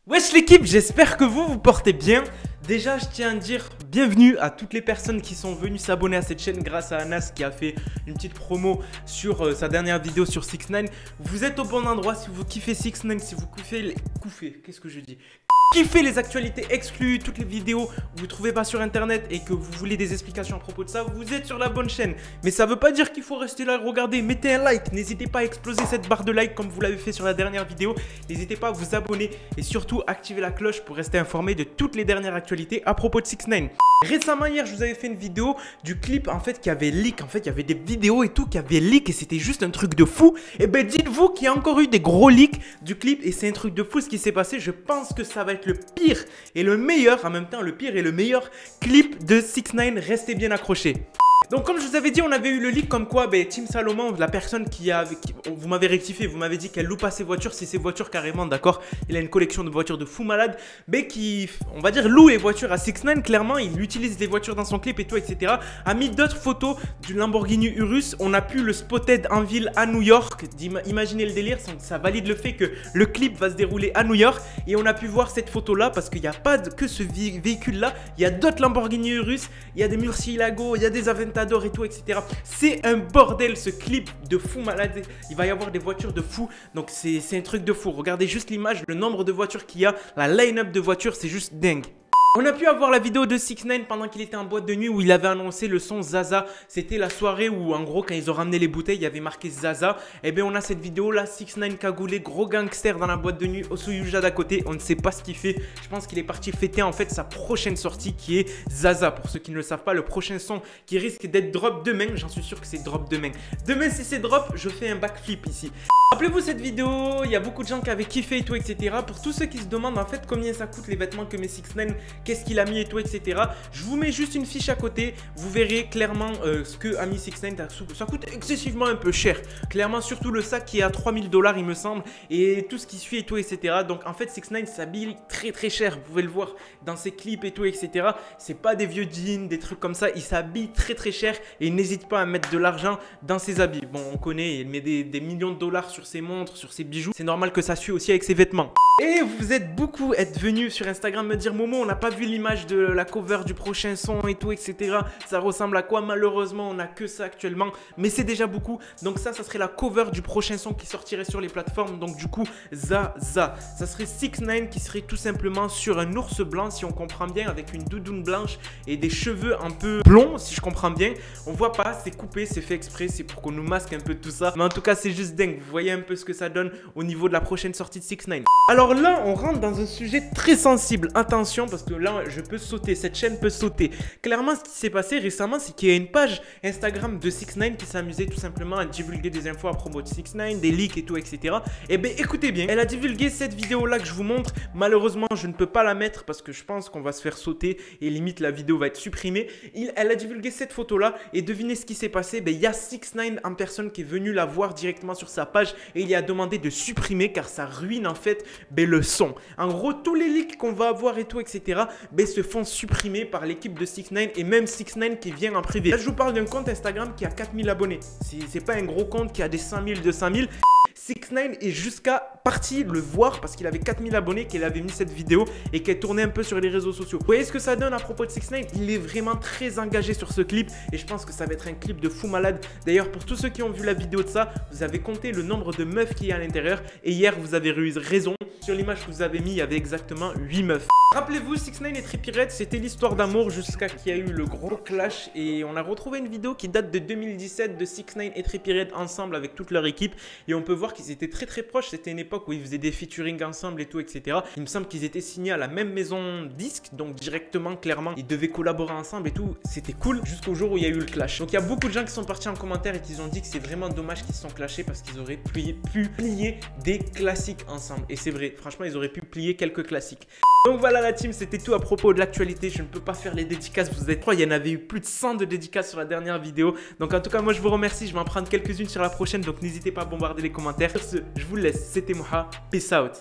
Wesh l'équipe, j'espère que vous portez bien. Déjà, je tiens à dire bienvenue à toutes les personnes qui sont venues s'abonner à cette chaîne grâce à Anas qui a fait une petite promo sur sa dernière vidéo sur 6ix9ine. Vous êtes au bon endroit si vous kiffez 6ix9ine, si vous kiffez les... Qu'est-ce que je dis ? Kiffez les actualités exclues, toutes les vidéos que vous ne trouvez pas sur internet et que vous voulez des explications à propos de ça, vous êtes sur la bonne chaîne. Mais ça ne veut pas dire qu'il faut rester là et regarder. Mettez un like, n'hésitez pas à exploser cette barre de like comme vous l'avez fait sur la dernière vidéo. N'hésitez pas à vous abonner et surtout activer la cloche pour rester informé de toutes les dernières actualités à propos de 6ix9ine. Récemment hier, je vous avais fait une vidéo du clip en fait qui avait leak. En fait, il y avait des vidéos et tout qui avaient leak et c'était juste un truc de fou. Et ben dites-vous qu'il y a encore eu des gros leaks du clip et c'est un truc de fou ce qui s'est passé. Je pense que ça va être le pire et le meilleur, en même temps le pire et le meilleur clip de 6ix9ine. Restez bien accrochés. Donc comme je vous avais dit, on avait eu le leak comme quoi Tim Salomon, la personne vous m'avez rectifié, vous m'avez dit qu'elle loue pas ses voitures, c'est ses voitures carrément, d'accord. Il a une collection de voitures de fou malade, mais qui, on va dire, loue les voitures à 6ix9ine, clairement, il utilise des voitures dans son clip et tout, etc. A mis d'autres photos du Lamborghini Urus, on a pu le spotted en ville à New York, imaginez le délire, ça valide le fait que le clip va se dérouler à New York, et on a pu voir cette photo-là, parce qu'il n'y a pas que ce véhicule-là, il y a d'autres Lamborghini Urus, il y a des Murcielago, il y a des Aventador et tout, etc. C'est un bordel ce clip de fou malade. Il va y avoir des voitures de fou. Donc c'est un truc de fou. Regardez juste l'image, le nombre de voitures qu'il y a, la line-up de voitures, c'est juste dingue. On a pu avoir la vidéo de 6ix9ine pendant qu'il était en boîte de nuit où il avait annoncé le son Zaza. C'était la soirée où en gros quand ils ont ramené les bouteilles, il y avait marqué Zaza. Et bien on a cette vidéo là, 6ix9ine cagoulé, gros gangster dans la boîte de nuit, Osuyuja d'à côté. On ne sait pas ce qu'il fait. Je pense qu'il est parti fêter en fait sa prochaine sortie qui est Zaza. Pour ceux qui ne le savent pas, le prochain son qui risque d'être drop demain. J'en suis sûr que c'est drop demain. Demain si c'est drop, je fais un backflip ici. Rappelez-vous cette vidéo, il y a beaucoup de gens qui avaient kiffé et tout, etc. Pour tous ceux qui se demandent en fait combien ça coûte les vêtements que met 6ix9ine, qu'est-ce qu'il a mis et tout, etc. Je vous mets juste une fiche à côté, vous verrez clairement ce que a mis 6ix9ine. Ça coûte excessivement un peu cher. Clairement, surtout le sac qui est à 3000 $, il me semble, et tout ce qui suit et tout, etc. Donc en fait, 6ix9ine s'habille très très cher. Vous pouvez le voir dans ses clips et tout, etc. C'est pas des vieux jeans, des trucs comme ça. Il s'habille très très cher et il n'hésite pas à mettre de l'argent dans ses habits. Bon, on connaît, il met des millions de dollars sur ses montres, sur ses bijoux. C'est normal que ça suit aussi avec ses vêtements. Et vous êtes beaucoup venus sur Instagram me dire Momo, on n'a pas vu l'image de la cover du prochain son et tout, etc. Ça ressemble à quoi? Malheureusement, on n'a que ça actuellement, mais c'est déjà beaucoup. Donc ça serait la cover du prochain son qui sortirait sur les plateformes. Donc du coup, Zaza. Ça serait 6ix9ine qui serait tout simplement sur un ours blanc, si on comprend bien, avec une doudoune blanche et des cheveux un peu blonds, si je comprends bien. On voit pas, c'est coupé, c'est fait exprès, c'est pour qu'on nous masque un peu tout ça. Mais en tout cas, c'est juste dingue. Vous voyez un peu ce que ça donne au niveau de la prochaine sortie de 6ix9ine. Alors là, on rentre dans un sujet très sensible. Attention, parce que là, je peux sauter. Cette chaîne peut sauter. Clairement, ce qui s'est passé récemment, c'est qu'il y a une page Instagram de 6ix9ine qui s'amusait tout simplement à divulguer des infos à propos de 6ix9ine, des leaks et tout, etc. Et bien, écoutez bien, elle a divulgué cette vidéo-là que je vous montre. Malheureusement, je ne peux pas la mettre parce que je pense qu'on va se faire sauter et limite, la vidéo va être supprimée. Elle a divulgué cette photo-là et devinez ce qui s'est passé. Ben, il y a 6ix9ine en personne qui est venu la voir directement sur sa page et il y a demandé de supprimer car ça ruine en fait le son. En gros, tous les leaks qu'on va avoir et tout, etc. se font supprimer par l'équipe de 6ix9ine et même 6ix9ine qui vient en privé. Là, je vous parle d'un compte Instagram qui a 4000 abonnés. C'est pas un gros compte qui a des 100 000, 200 000. 6ix9ine est jusqu'à parti le voir parce qu'il avait 4000 abonnés, qu'il avait mis cette vidéo et qu'elle tournait un peu sur les réseaux sociaux. Vous voyez ce que ça donne à propos de 6ix9ine? Il est vraiment très engagé sur ce clip et je pense que ça va être un clip de fou malade. D'ailleurs, pour tous ceux qui ont vu la vidéo de ça, vous avez compté le nombre de meufs qu'il y a à l'intérieur et hier, vous avez eu raison. Sur l'image que vous avez mis, il y avait exactement 8 meufs. Rappelez-vous, 6ix9ine et Trippie Redd, c'était l'histoire d'amour jusqu'à qu'il y a eu le gros clash et on a retrouvé une vidéo qui date de 2017 de 6ix9ine et Trippie Redd ensemble avec toute leur équipe et on peut voir qu'ils étaient très très proches. C'était une époque où ils faisaient des featuring ensemble et tout, etc. Il me semble qu'ils étaient signés à la même maison disque, donc directement, clairement, ils devaient collaborer ensemble et tout. C'était cool jusqu'au jour où il y a eu le clash. Donc il y a beaucoup de gens qui sont partis en commentaire et qui ont dit que c'est vraiment dommage qu'ils se sont clashés parce qu'ils auraient pu plier des classiques ensemble. Et c'est vrai, franchement, ils auraient pu plier quelques classiques. Donc voilà la team, c'était tout à propos de l'actualité. Je ne peux pas faire les dédicaces, vous êtes trois, il y en avait eu plus de 100 de dédicaces sur la dernière vidéo. Donc en tout cas, moi je vous remercie, je vais en prendre quelques-unes sur la prochaine. Donc n'hésitez pas à bombarder les commentaires. Sur ce, je vous laisse, c'était Moha, peace out.